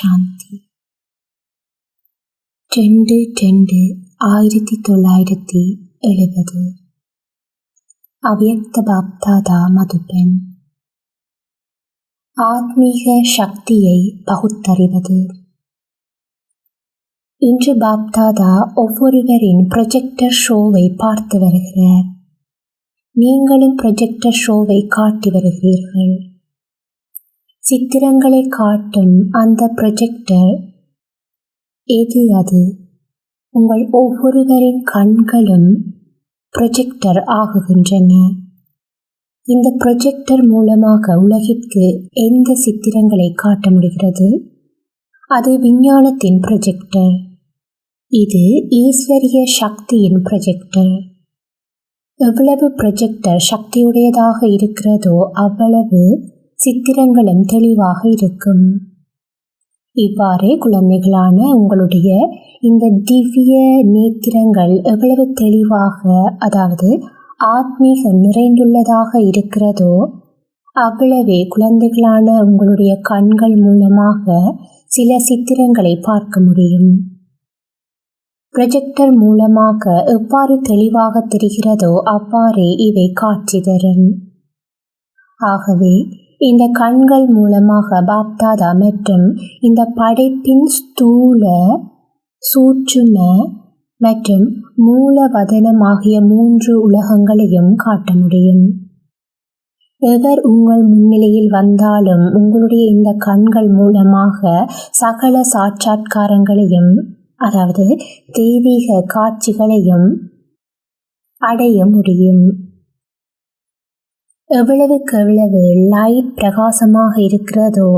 சாந்தி. 2/2/1970 அவ்யக்த பாப்தாதா மதுபென். ஆத்மீக சக்தியை பகுத்தறிவது. இன்று பாப்தாதா ஒவ்வொருவரின் ப்ரொஜெக்டர் ஷோவை பார்த்து வருகிறார். நீங்களும் ப்ரொஜெக்டர் ஷோவை காட்டி வருகிறீர்கள். சித்திரங்களை காட்டும் அந்த ப்ரொஜெக்டர் எது? அது உங்கள் ஒவ்வொருவரின் கண்களும் ப்ரொஜெக்டர் ஆகுகின்றன. இந்த ப்ரொஜெக்டர் மூலமாக உலகிற்கு எந்த சித்திரங்களை காட்ட முடிகிறது? அது விஞ்ஞானத்தின் ப்ரொஜெக்டர். இது ஈஸ்வரிய சக்தியின் ப்ரொஜெக்டர். எவ்வளவு ப்ரொஜெக்டர் சக்தியுடையதாக இருக்கிறதோ அவ்வளவு சித்திரங்களும் தெளிவாக இருக்கும். இவ்வாறே குழந்தைகளான உங்களுடைய இந்த திவ்ய நேத்திரங்கள் எவ்வளவு தெளிவாக, அதாவது ஆத்மீகம் நிறைந்துள்ளதாக இருக்கிறதோ அவ்வளவே குழந்தைகளான உங்களுடைய கண்கள் மூலமாக சில சித்திரங்களை பார்க்க முடியும். ப்ரொஜெக்டர் மூலமாக எவ்வாறு தெளிவாக தெரிகிறதோ அவ்வாறே இவை காட்சி தரும். ஆகவே இந்த கண்கள் மூலமாக பாப்தாதா மற்றும் இந்த படைப்பின் ஸ்தூல, சூட்சும மற்றும் மூலவதனம் ஆகிய 3 உலகங்களையும் காட்ட முடியும். எவர் உங்கள் முன்னிலையில் வந்தாலும் உங்களுடைய இந்த கண்கள் மூலமாக சகல சாட்சாத்காரங்களையும், அதாவது தெய்வீக காட்சிகளையும் அடைய முடியும். எவ்வளவுக்கு எவ்வளவு லைட் பிரகாசமாக இருக்கிறதோ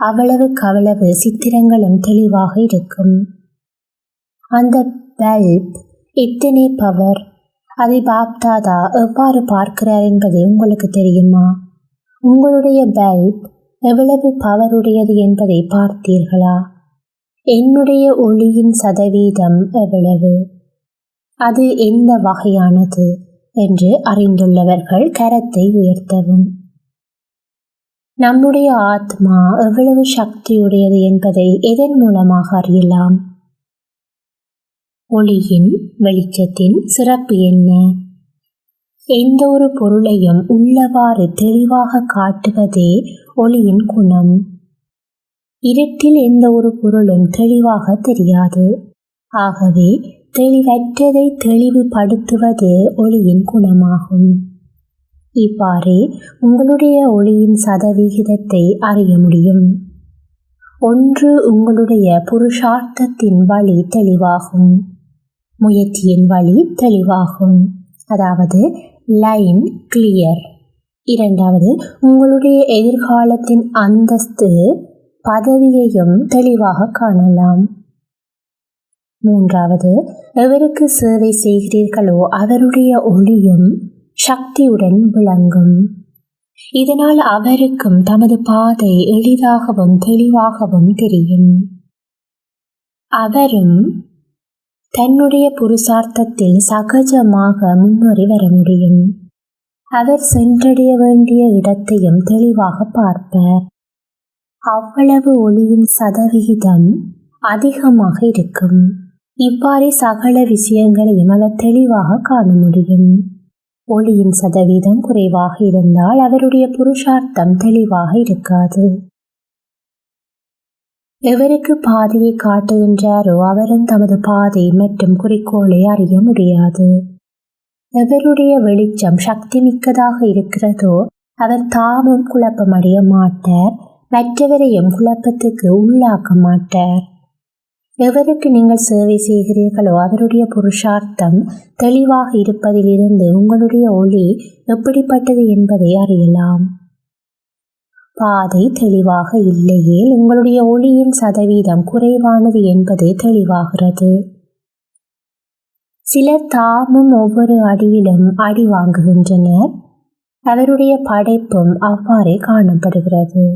அவ்வளவுக்கு அவ்வளவு சித்திரங்களும் தெளிவாக இருக்கும். அந்த பல்ப் எத்தனை பவர், அதை பாப்தாதா எவ்வாறு பார்க்கிறார் என்பது உங்களுக்கு தெரியுமா? உங்களுடைய பல்ப் எவ்வளவு பவர் உடையது என்பதை பார்த்தீர்களா? என்னுடைய ஒளியின் சதவீதம் எவ்வளவு, அது எந்த வகையானது என்று அறிந்துள்ளவர்கள் கரத்தை உயர்த்தவும். நம்முடைய ஆத்மா எவ்வளவு சக்தியுடையது என்பதை எதன் மூலமாக அறியலாம்? ஒளியின் வெளிச்சத்தின் சிறப்பு என்ன? எந்த ஒரு பொருளையும் உள்ளவாறு தெளிவாக காட்டுவதே ஒளியின் குணம். இருட்டில் எந்த ஒரு பொருளும் தெளிவாக தெரியாது. ஆகவே தெளிவற்றதை தெளிவுபடுத்துவது ஒளியின் குணமாகும். இவ்வாறே உங்களுடைய ஒளியின் சதவிகிதத்தை அறிய முடியும். ஒன்று, உங்களுடைய புருஷார்த்தத்தின் வழி தெளிவாகும், முயற்சியின் வழி தெளிவாகும், அதாவது லைன் கிளியர். இரண்டாவது, உங்களுடைய எதிர்காலத்தின் அந்தஸ்து, பதவியையும் தெளிவாக காணலாம். மூன்றாவது, எவருக்கு சேவை செய்கிறீர்களோ அவருடைய ஒளியும் சக்தியுடன் விளங்கும். இதனால் அவருக்கும் தமது பாதை எளிதாகவும் தெளிவாகவும் தெரியும். அவரும் தன்னுடைய புருஷார்த்தத்தில் சகஜமாக முன்னேறி வர முடியும். அவர் சென்றடைய வேண்டிய இடத்தையும் தெளிவாக பார்ப்பார். அவ்வளவு ஒளியின் சதவிகிதம் அதிகமாக இருக்கும். இவ்வாறே சகல விஷயங்களையும் அவர் தெளிவாக காண முடியும். ஒளியின் சதவீதம் குறைவாக இருந்தால் அவருடைய புருஷார்த்தம் தெளிவாக இருக்காது. எவருக்கு பாதையை காட்டுகின்றாரோ அவரும் தமது பாதை மற்றும் குறிக்கோளை அறிய முடியாது. எவருடைய வெளிச்சம் சக்தி மிக்கதாக இருக்கிறதோ அவர் தாமும் குழப்பமடைய மாட்டார், மற்றவரையும் குழப்பத்துக்கு உள்ளாக்க மாட்டார். எவருக்கு நீங்கள் சேவை செய்கிறீர்களோ அவருடைய புருஷார்த்தம் தெளிவாக இருப்பதிலிருந்து உங்களுடைய ஒளி எப்படிப்பட்டது என்பதை அறியலாம். பாதை தெளிவாக இல்லையே உங்களுடைய ஒளியின் சதவீதம் குறைவானது என்பது தெளிவாகிறது. சிலர் தாமும் ஒவ்வொரு அடியிலும் அடி வாங்குகின்றனர். அவருடைய படைப்பும் அவ்வாறே காணப்படுகிறது.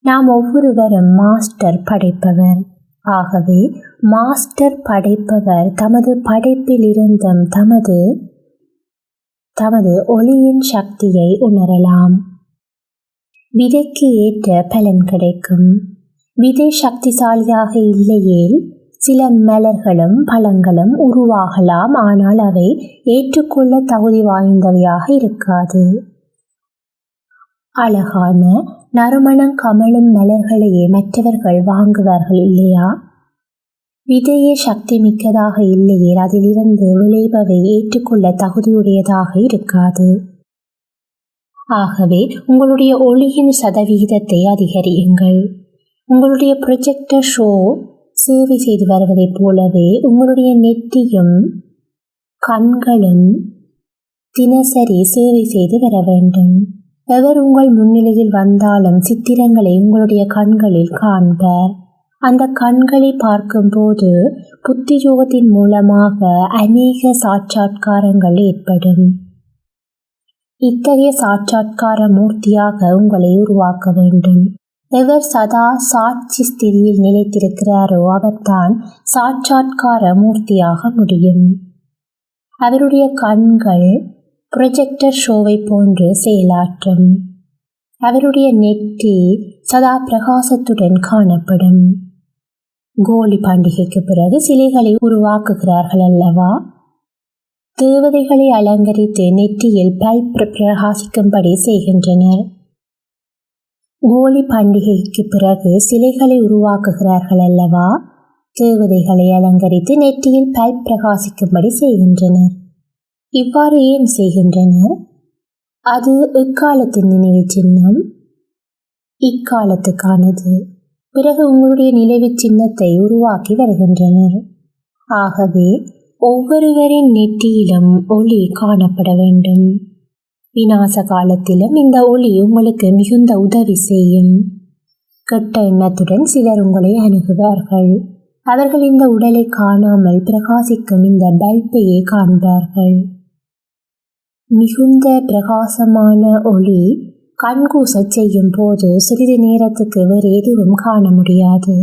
நாம் ஒவ்வொருவரும் மாஸ்டர் படைப்பவர். ஆகவே மாஸ்டர் படைப்பவர் தமது படைப்பிலிருந்தும் தமது ஒளியின் சக்தியை உணரலாம். விதைக்கு ஏற்ற பலன் கிடைக்கும். விதை சக்திசாலியாக இல்லையேல் சில மலர்களும் பழங்களும் உருவாகலாம், ஆனால் அவை ஏற்றுக்கொள்ள தகுதி வாய்ந்தவையாக இருக்காது. அழகான நறுமணம் கமழும் மலர்களையே மற்றவர்கள் வாங்குவார்கள் இல்லையா? விதையே சக்தி மிக்கதாக இல்லையேல் அதிலிருந்து விளைபவை ஏற்றுக்கொள்ள தகுதியுடையதாக இருக்காது. ஆகவே உங்களுடைய ஒளியின் சதவிகிதத்தை அதிகரியுங்கள். உங்களுடைய ப்ரொஜெக்டர் ஷோ சேவை செய்து வருவதைப் போலவே உங்களுடைய நெற்றியும் கண்களும் தினசரி சேவை செய்து வர வேண்டும். எவர் உங்கள் முன்னிலையில் வந்தாலும் சித்திரங்களை உங்களுடைய கண்களில் காண்பார். அந்த கண்களை பார்க்கும்போது புத்தியோகத்தின் மூலமாக அநேக சாட்சாத்காரங்கள் ஏற்படும். இத்தகைய சாட்சாத்கார மூர்த்தியாக உங்களை உருவாக்க வேண்டும். எவர் சதா சாட்சி ஸ்திதியில் நிலைத்திருக்கிறாரோ அவர்தான் சாட்சாத்கார மூர்த்தியாக முடியும். அவருடைய கண்கள் ப்ரொஜெக்டர் ஷோவை போன்று செயலாற்றும். அவருடைய நெற்றி சதா பிரகாசத்துடன் காணப்படும். கோலி பண்டிகைக்கு பிறகு சிலைகளை உருவாக்குகிறார்கள் அல்லவா? தேவதைகளை அலங்கரித்து நெற்றியில் பல்ப் பிரகாசிக்கும்படி செய்கின்றனர். கோலி பண்டிகைக்கு பிறகு சிலைகளை உருவாக்குகிறார்கள் அல்லவா? தேவதைகளை அலங்கரித்து நெற்றியில் பல்ப் பிரகாசிக்கும்படி செய்கின்றனர். இவ்வாறு ஏன் செய்கின்றனர்? அது எக்காலத்தின் நினைவு சின்னம், இக்காலத்துக்கானது. பிறகு உங்களுடைய நினைவு சின்னத்தை உருவாக்கி வருகின்றனர். ஆகவே ஒவ்வொருவரின் நெற்றியிலும் ஒளி காணப்பட வேண்டும். விநாச காலத்திலும் இந்த ஒளி உங்களுக்கு மிகுந்த உதவி செய்யும். கெட்ட எண்ணத்துடன் சிலர் உங்களை அணுகுவார்கள். அவர்கள் இந்த உடலை காணாமல் பிரகாசிக்கும் இந்த பல்பையே காண்பார்கள். மிகுந்த பிரகாசமான ஒளி கண்கூச செய்யும் போது சிறிது நேரத்துக்கு வேறு எதுவும் காண முடியாது.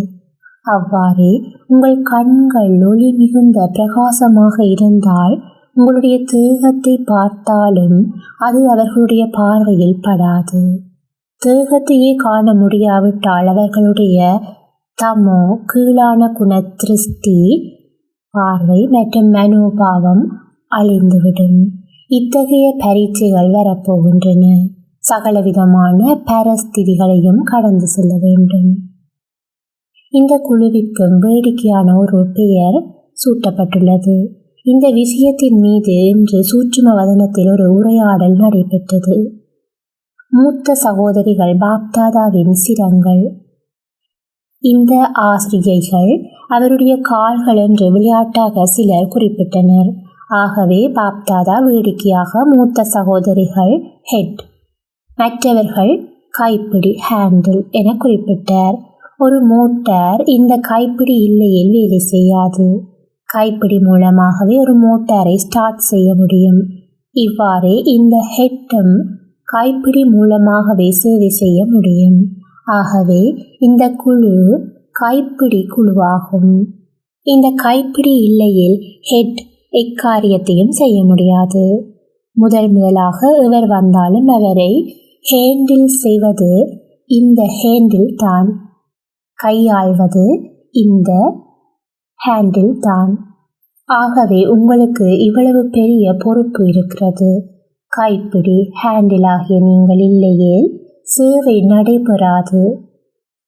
அவ்வாறே உங்கள் கண்கள் ஒளி மிகுந்த பிரகாசமாக இருந்தால் உங்களுடைய தேகத்தை பார்த்தாலும் அது அவர்களுடைய பார்வையில் படாது. தேகத்தையே காண முடியாவிட்டால் அவர்களுடைய தமோ கீழான குண திருஷ்டி பார்வை மற்றும் மனோபாவம் அழிந்துவிடும். இத்தகைய பரீட்சைகள் வரப்போகின்றன. சகலவிதமான பரஸ்திதிகளையும் கடந்து செல்ல வேண்டும். இந்த குழுவிற்கும் வேடிக்கையான ஒரு பெயர் சூட்டப்பட்டுள்ளது. இந்த விஷயத்தின் மீது இன்று சூட்சும வதனத்தில் ஒரு உரையாடல் நடைபெற்றது. மூத்த சகோதரிகள் பாப்தாதாவின் சிரங்கள். இந்த ஆசிரியைகள் அவருடைய கால்கள் என்று விளையாட்டாக சிலர் குறிப்பிட்டனர். ஆகவே பாப்தாதா வேடிக்கையாக மூத்த சகோதரிகள் ஹெட், மற்றவர்கள் கைப்பிடி ஹேண்டில் என குறிப்பிட்டார். ஒரு மோட்டார் இந்த கைப்பிடி இல்லையில் வேலை செய்யாது. கைப்பிடி மூலமாகவே ஒரு மோட்டாரை ஸ்டார்ட் செய்ய முடியும். இவ்வாறே இந்த ஹெட்டும் கைப்பிடி மூலமாகவே சேவை செய்ய முடியும். ஆகவே இந்த குழு கைப்பிடி குழுவாகும். இந்த கைப்பிடி இல்லையில் ஹெட் எக்காரியத்தையும் செய்ய முடியாது. முதலாக எவர் வந்தாலும் அவரை ஹேண்டில் செய்வது இந்த ஹேண்டில் தான், கையாள்வது இந்த ஹேண்டில் தான். ஆகவே உங்களுக்கு இவ்வளவு பெரிய பொறுப்பு இருக்கிறது. கைப்பிடி ஹேண்டில் ஆகிய நீங்கள் இல்லையே சேவை நடைபெறாது.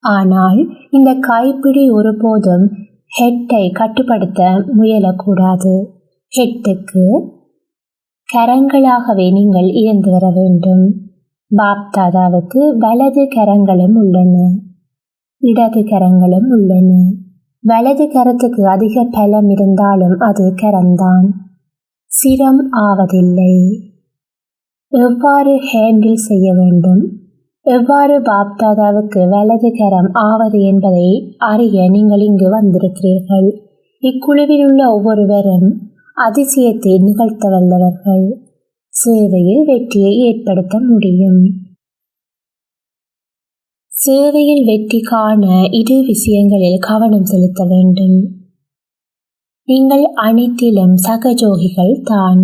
ஆனால் இந்த கைப்பிடி ஒருபோதும் ஹெட்டை கட்டுப்படுத்த முயலக்கூடாது. ஹெட்டுக்கு கரங்களாகவே நீங்கள் இயந்து வர வேண்டும். பாப்தாதாவுக்கு வலது கரங்களும் உள்ளன, இடது கரங்களும் உள்ளன. வலது கரத்துக்கு அதிக பலம் இருந்தாலும் அது கரம்தான், சிரம் ஆவதில்லை. எவ்வாறு ஹேண்டில் செய்ய வேண்டும், எவ்வாறு பாப்தாதாவுக்கு வலது கரம் ஆவது என்பதை அறிய நீங்கள் இங்கு வந்திருக்கிறீர்கள். இக்குழுவில் உள்ள ஒவ்வொருவரும் அதிசயத்தை நிகழ்த்த வல்லவர்கள். சேவையில் வெற்றியை ஏற்படுத்த முடியும். சேவையில் வெற்றி காண இரு விஷயங்களில் கவனம் செலுத்த வேண்டும். நீங்கள் அனைத்திலும் சகஜோகிகள் தான்.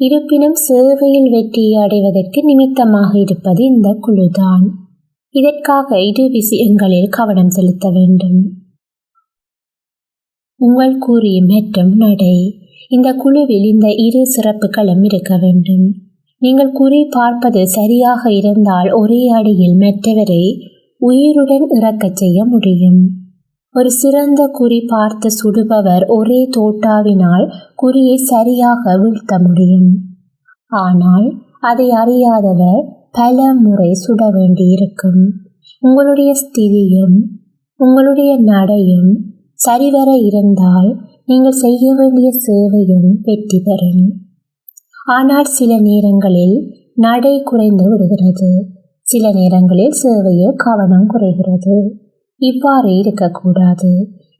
இருப்பினும் சேவையில் வெற்றியை அடைவதற்கு நிமித்தமாக இருப்பது இந்த குழுதான். இதற்காக இரு விஷயங்களில் கவனம் செலுத்த வேண்டும். உங்கள் குறி மற்றும் நடை. இந்த குழுவில் இந்த இரு சிறப்புகளும் இருக்க வேண்டும். நீங்கள் குறி பார்ப்பது சரியாக இருந்தால் ஒரே அடியில் மற்றவரை உயிருடன் இறக்கச் செய்ய முடியும். ஒரு சிறந்த குறி பார்த்து சுடுபவர் ஒரே தோட்டாவினால் குறியை சரியாக வீழ்த்த முடியும். ஆனால் அதை அறியாதவர் பல முறை சுட வேண்டியிருக்கும். உங்களுடைய ஸ்திதியும் உங்களுடைய நடையும் சரிவர இருந்தால் நீங்கள் செய்ய வேண்டிய சேவையும் வெற்றி பெறும். ஆனால் சில நேரங்களில் நடை குறைந்து விடுகிறது, சில நேரங்களில் சேவையில் கவனம் குறைகிறது. இவ்வாறு இருக்கக்கூடாது.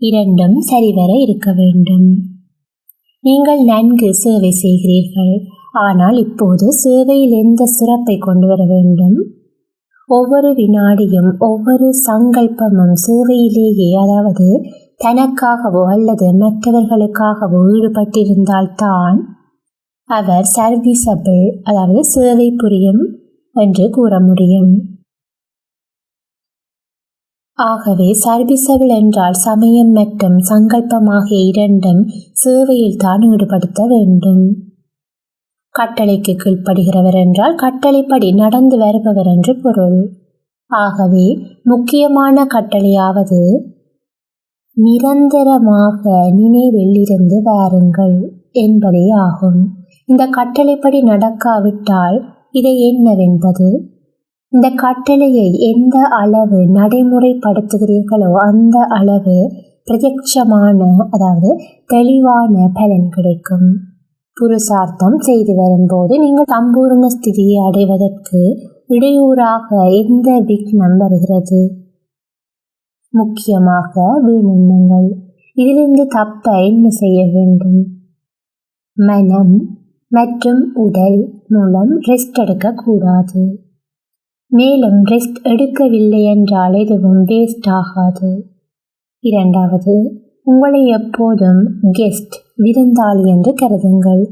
இரண்டும் சரிவர இருக்க வேண்டும். நீங்கள் நன்கு சேவை செய்கிறீர்கள், ஆனால் இப்போது சேவையில் எந்த சிறப்பை கொண்டு வர வேண்டும்? ஒவ்வொரு வினாடியும் ஒவ்வொரு சங்கல்பமும் சேவையிலேயே, அதாவது தனக்காகவோ அல்லது மற்றவர்களுக்காகவோ ஈடுபட்டிருந்தால்தான் அவர் சர்வீசபிள், அதாவது சேவை புரியும் என்று கூற முடியும். ஆகவே சர்வீசபிள் என்றால் சமயம் மற்றும் சங்கல்பம் ஆகிய இரண்டும் சேவையில் தான் ஈடுபடுத்த வேண்டும். கட்டளைக்கு கீழ்ப்படுகிறவர் என்றால் கட்டளைப்படி நடந்து வருபவர் என்று பொருள். ஆகவே முக்கியமான கட்டளையாவது நிரந்தரமாக நினைவில் இருந்து வாருங்கள் என்பதே ஆகும். இந்த கட்டளைப்படி நடக்காவிட்டால் இதை என்னவென்பது? இந்த கட்டளையை எந்த அளவு நடைமுறைப்படுத்துகிறீர்களோ அந்த அளவு பிரத்யட்சமான, அதாவது தெளிவான பலன் கிடைக்கும். புருஷார்த்தம் செய்து வரும்போது நீங்கள் சம்பூர்ண ஸ்திதியை அடைவதற்கு இடையூறாக எந்த விக்னம் வருகிறது? முக்கியமாக வீணெண்ணங்கள். இதிலிருந்து தப்ப என்ன செய்ய வேண்டும்? மனம் மற்றும் உடல் மூலம் ரெஸ்ட் எடுக்கக்கூடாது. மேலும் ரெஸ்ட் எடுக்கவில்லை என்றால் எதுவும் வேஸ்ட் ஆகாது. இரண்டாவது, உங்களை எப்போதும் கெஸ்ட், விருந்தாளி என்று கருதுங்கள்.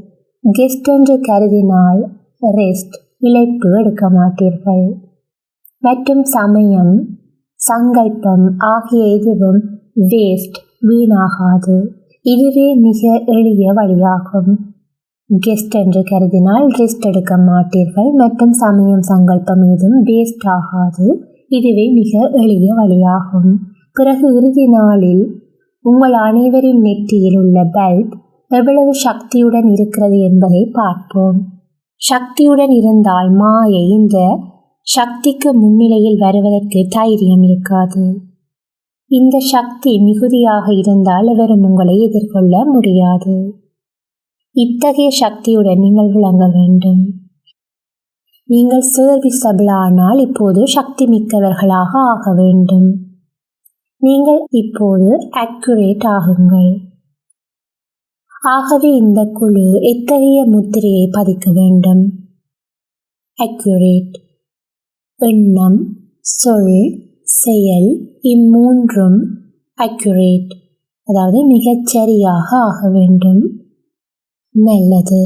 கெஸ்ட் என்று கருதினால் ரெஸ்ட், இளைப்பு எடுக்க மாட்டீர்கள். மற்றும் சமயம், சங்கல்பம் ஆகிய எதுவும் வேஸ்ட், வீணாகாது. இதுவே மிக எளிய வழியாகும். கெஸ்ட் என்று கருதினால் ரெஸ்ட் எடுக்க மாட்டீர்கள் மற்றும் சமயம், சங்கல்பம் எதுவும் வேஸ்ட் ஆகாது. இதுவே மிக எளிய வழியாகும். பிறகு இறுதி நாளில் உங்கள் அனைவரின் நெற்றியில் உள்ள பல்ப் எவ்வளவு சக்தியுடன் இருக்கிறது என்பதை பார்ப்போம். சக்தியுடன் இருந்தால் மாயை இந்த சக்திக்கு முன்னிலையில் வருவதற்கு தைரியம் இருக்காது. இந்த சக்தி மிகுதியாக இருந்தால் எவரும் உங்களை எதிர்கொள்ள முடியாது. இத்தகைய சக்தியுடன் நீங்கள் விளங்க வேண்டும். நீங்கள் சர்வீசபிள் ஆனால் இப்போது சக்தி மிக்கவர்களாக ஆக வேண்டும். நீங்கள் இப்போது அக்யூரேட் ஆகுங்கள். ஆகவே இந்த குழு எத்தகைய முத்திரையை பதிக்க வேண்டும்? அக்யூரேட். எண்ணம், சொல், செயல் இம்மூன்றும் அக்யூரேட், அதாவது மிகச்சரியாக ஆக வேண்டும். நல்லது.